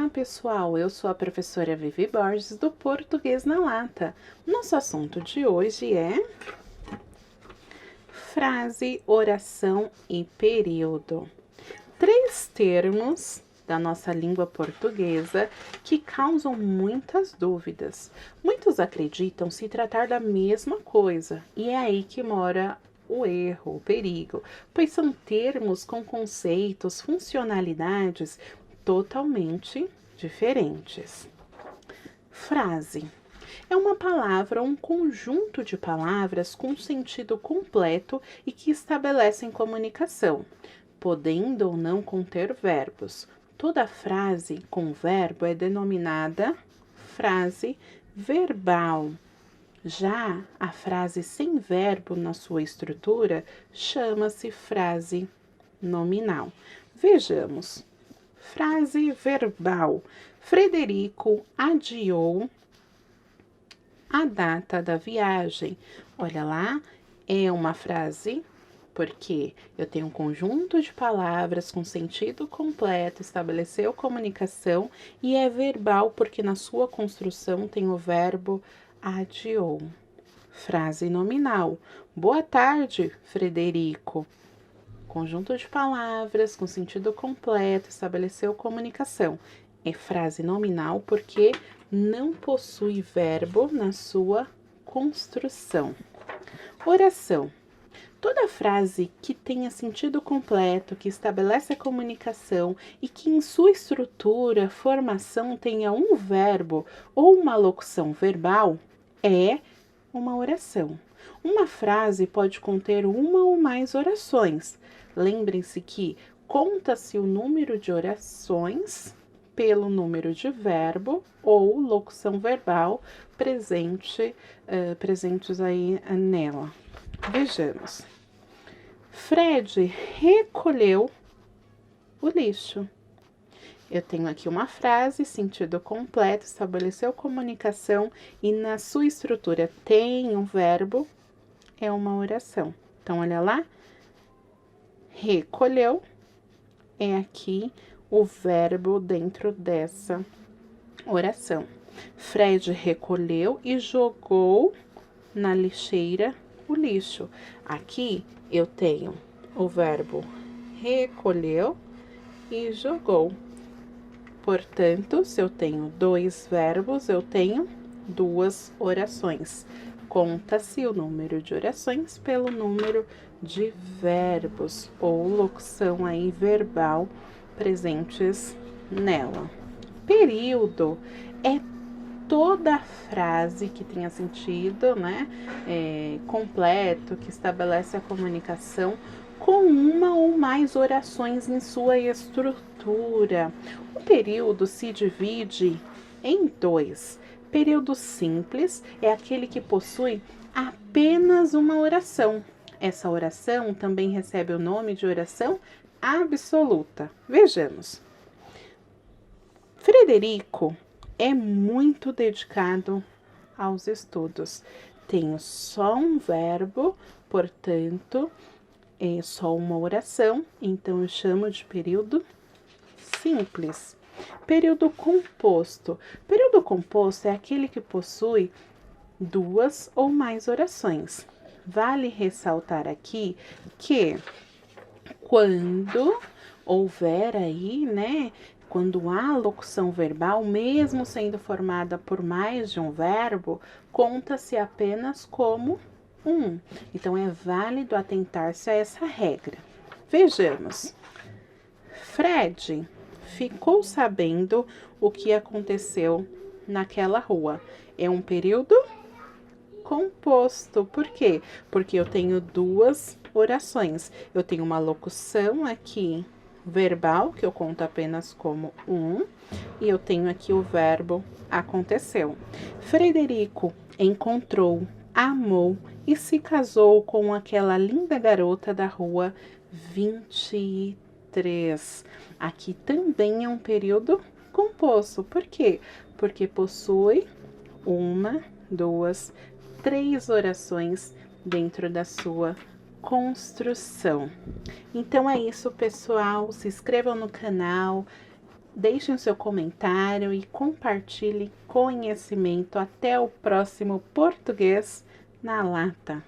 Olá, pessoal! Eu sou a professora Vivi Borges, do Português na Lata. Nosso assunto de hoje é frase, oração e período. Três termos da nossa língua portuguesa que causam muitas dúvidas. Muitos acreditam se tratar da mesma coisa, e é aí que mora o erro, o perigo, pois são termos com conceitos, funcionalidades totalmente diferentes. Frase é uma palavra ou um conjunto de palavras com sentido completo e que estabelecem comunicação, podendo ou não conter verbos. Toda frase com verbo é denominada frase verbal. Já a frase sem verbo na sua estrutura chama-se frase nominal. Vejamos. Frase verbal. Frederico adiou a data da viagem. Olha lá, é uma frase porque eu tenho um conjunto de palavras com sentido completo, estabeleceu comunicação, e é verbal porque na sua construção tem o verbo adiou. Frase nominal. Boa tarde, Frederico. Conjunto de palavras com sentido completo, estabeleceu comunicação. É frase nominal porque não possui verbo na sua construção. Oração. Toda frase que tenha sentido completo, que estabelece a comunicação e que em sua estrutura, formação tenha um verbo ou uma locução verbal é uma oração. Uma frase pode conter uma ou mais orações. Lembrem-se que conta-se o número de orações pelo número de verbo ou locução verbal presentes aí nela. Vejamos. Fred recolheu o lixo. Eu tenho aqui uma frase, sentido completo, estabeleceu comunicação e na sua estrutura tem um verbo, é uma oração. Então, olha lá. Recolheu é aqui o verbo dentro dessa oração. Fred recolheu e jogou na lixeira o lixo. Aqui eu tenho o verbo recolheu e jogou. Portanto, se eu tenho dois verbos, eu tenho duas orações. Conta-se o número de orações pelo número de verbos ou locução aí verbal presentes nela. Período é toda frase que tenha sentido, né, completo, que estabelece a comunicação com uma ou mais orações em sua estrutura. O período se divide em dois. Período simples é aquele que possui apenas uma oração. Essa oração também recebe o nome de oração absoluta. Vejamos. Frederico é muito dedicado aos estudos. Tenho só um verbo, portanto, é só uma oração, então eu chamo de período simples. Período composto. Período composto é aquele que possui duas ou mais orações. Vale ressaltar aqui que quando houver aí, né, quando há locução verbal, mesmo sendo formada por mais de um verbo, conta-se apenas como um. Então, é válido atentar-se a essa regra. Vejamos. Fred ficou sabendo o que aconteceu naquela rua. É um período composto. Por quê? Porque eu tenho duas orações. Eu tenho uma locução aqui verbal, que eu conto apenas como um, e eu tenho aqui o verbo aconteceu. Frederico encontrou, amou e se casou com aquela linda garota da rua 23. Aqui também é um período composto. Por quê? Porque possui uma, duas, três orações dentro da sua construção. Então é isso, pessoal. Se inscrevam no canal, Deixe o seu comentário e compartilhe conhecimento. Até o próximo Português na Lata.